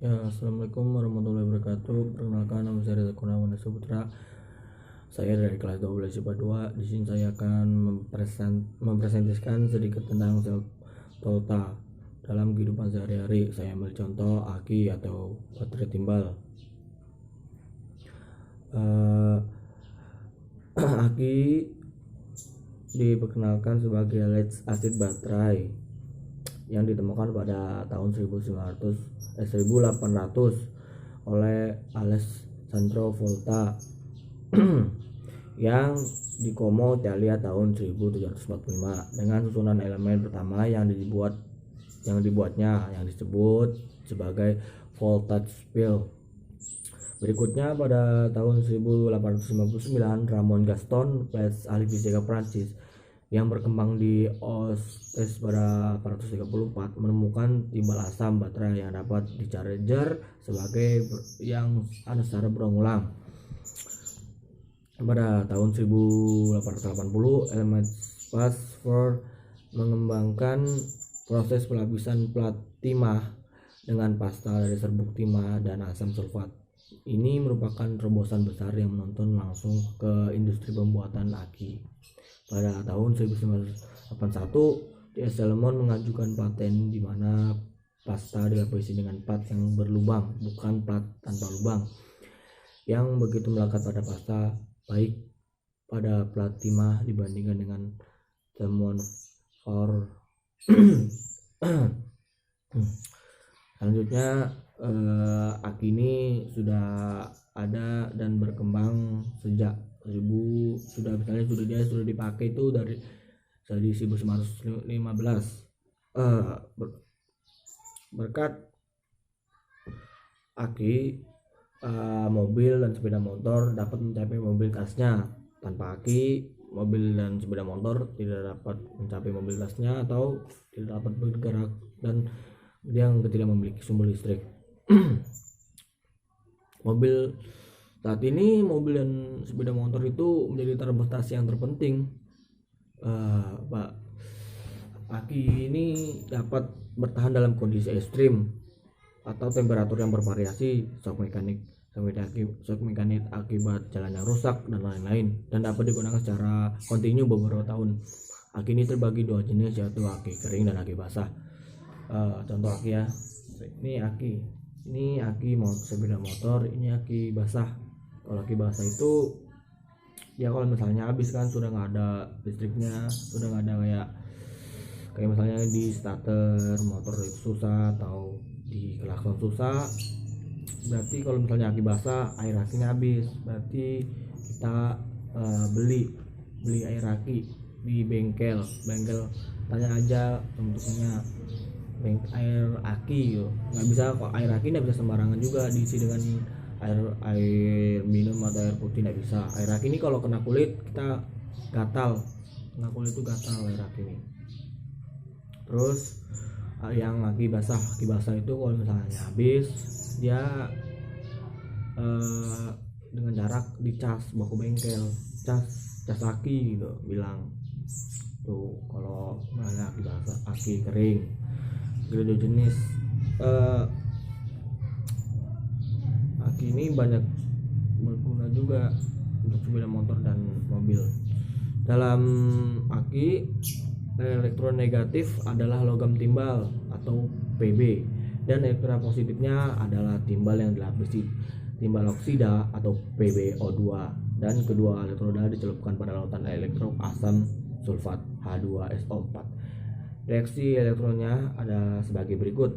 Ya, Assalamualaikum warahmatullahi wabarakatuh. Perkenalkan, nama saya Reza Kurniawan Saputra. Saya dari kelas 12 IPA 2. Di sini saya akan mempresentasikan sedikit tentang sel Toyota dalam kehidupan sehari-hari. Saya ambil contoh aki atau baterai timbal. Aki diperkenalkan sebagai lead acid baterai yang ditemukan pada tahun 1800 oleh Alessandro Volta yang di Como, Italia tahun 1745 dengan susunan elemen pertama yang dibuatnya yang disebut sebagai voltage pile. Berikutnya pada tahun 1859 Ramon Gaston, ahli fisika Prancis yang berkembang di Ostes pada 1834 menemukan timbal asam baterai yang dapat dicharger sebagai yang secara berulang-ulang. Pada tahun 1880 elemen Fast mengembangkan proses pelapisan plat timah dengan pasta dari serbuk timah dan asam sulfat. Ini merupakan terobosan besar yang menonton langsung ke industri pembuatan aki. Pada tahun 1981, D.S. Salomon mengajukan paten di mana pasta dilapisi dengan plat yang berlubang, bukan plat tanpa lubang, yang begitu melekat pada pasta, baik pada plat timah dibandingkan dengan temuan for. Selanjutnya, aki ini sudah ada dan berkembang sejak sudah dipakai itu dari 1915. Berkat aki, mobil dan sepeda motor dapat mencapai mobilitasnya. Tanpa aki, mobil dan sepeda motor tidak dapat mencapai mobilitasnya atau tidak dapat bergerak dan yang tidak memiliki sumber listrik. Saat ini mobil dan sepeda motor itu menjadi transportasi yang terpenting. Aki ini dapat bertahan dalam kondisi ekstrim atau temperatur yang bervariasi, shock mekanik akibat jalan yang rusak dan lain-lain, dan dapat digunakan secara kontinu beberapa tahun. Aki ini terbagi dua jenis, yaitu aki kering dan aki basah. Contoh aki ya, ini aki sepeda motor, ini aki basah. Kalau aki basah itu ya kalau misalnya habis kan sudah nggak ada listriknya, sudah nggak ada kayak misalnya di starter motor itu susah atau di klakson susah, berarti kalau misalnya aki basah air akinya habis, berarti kita beli air aki di bengkel, tanya aja bentuknya air aki gitu. Nggak bisa kok, air aki nggak bisa sembarangan juga diisi dengan air minum atau air putih, nggak bisa. Air aki ini kalau kena kulit kita gatal, air aki ini. Terus yang aki basah itu kalau misalnya habis dia dengan jarak dicas, bawa ke bengkel, cas aki gitu bilang tuh. Kalau misalnya aki basah, aki kering, ada jenis. Aki ini banyak berguna juga untuk sepeda motor dan mobil. Dalam aki, elektron negatif adalah logam timbal atau Pb, dan elektron positifnya adalah timbal yang dilapisi timbal oksida atau PbO2, dan kedua elektroda dicelupkan pada lautan elektron asam sulfat H2SO4. Reaksi elektronnya ada sebagai berikut.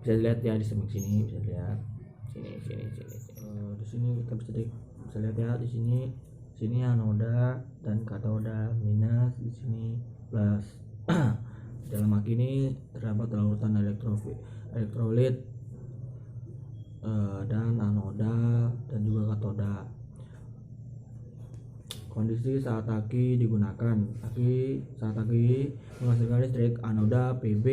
Bisa dilihat ya di sebelah sini, bisa lihat sini. Di sini kita bisa lihat ya, di sini anoda dan katoda minus, di sini plus. Dalam aki ini terdapat lautan elektrolit dan anoda dan juga katoda. Kondisi saat aki digunakan. Saat aki menghasilkan listrik, anoda Pb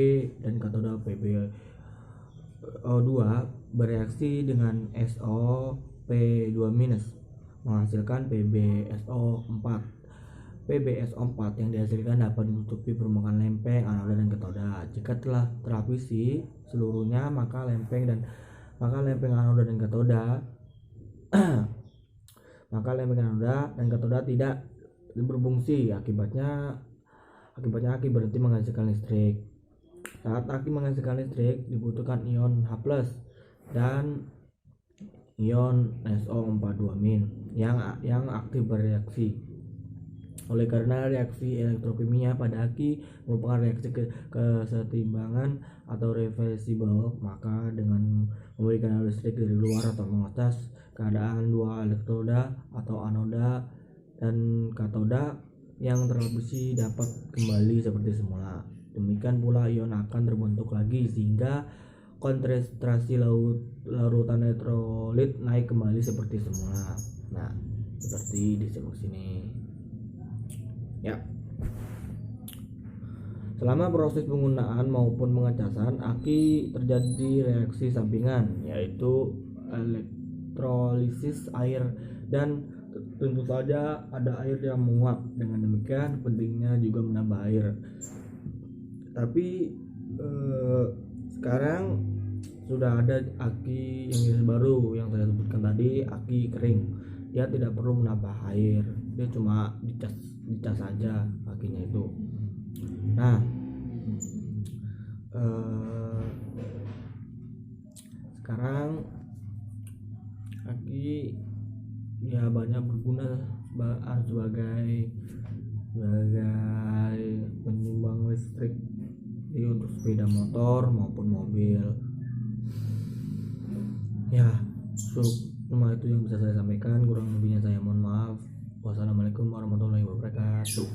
dan katoda PbO2 bereaksi dengan SO P2- menghasilkan PbSO4. PbSO4 yang dihasilkan dapat menutupi permukaan lempeng, anoda dan katoda. Jika telah terlapisi seluruhnya, maka lempeng anoda dan katoda maka lempeng anoda dan katoda tidak berfungsi. Akibatnya aki berhenti menghasilkan listrik. Saat aki menghasilkan listrik, dibutuhkan ion H+ dan ion SO42- yang aktif bereaksi. Oleh karena reaksi elektrokimia pada aki merupakan reaksi kesetimbangan atau reversible, maka dengan memberikan listrik dari luar atau mengatas, keadaan dua elektroda atau anoda dan katoda yang terlapisi dapat kembali seperti semula. Demikian pula ion akan terbentuk lagi sehingga konsentrasi larutan elektrolit naik kembali seperti semula. Nah, seperti di sebelah sini. Ya. Selama proses penggunaan maupun pengecasan aki terjadi reaksi sampingan, yaitu elektrolisis air, dan tentu saja ada air yang menguap. Dengan demikian pentingnya juga menambah air. Tapi sekarang sudah ada aki yang jenis baru yang saya sebutkan tadi, aki kering. Dia tidak perlu menambah air, dia cuma dicas saja akinya itu. Nah, sekarang aki ya banyak berguna sebagai penyumbang listrik untuk sepeda motor maupun mobil. Ya, cuma itu yang bisa saya sampaikan. Kurang lebihnya saya mohon maaf. Wassalamualaikum warahmatullahi wabarakatuh.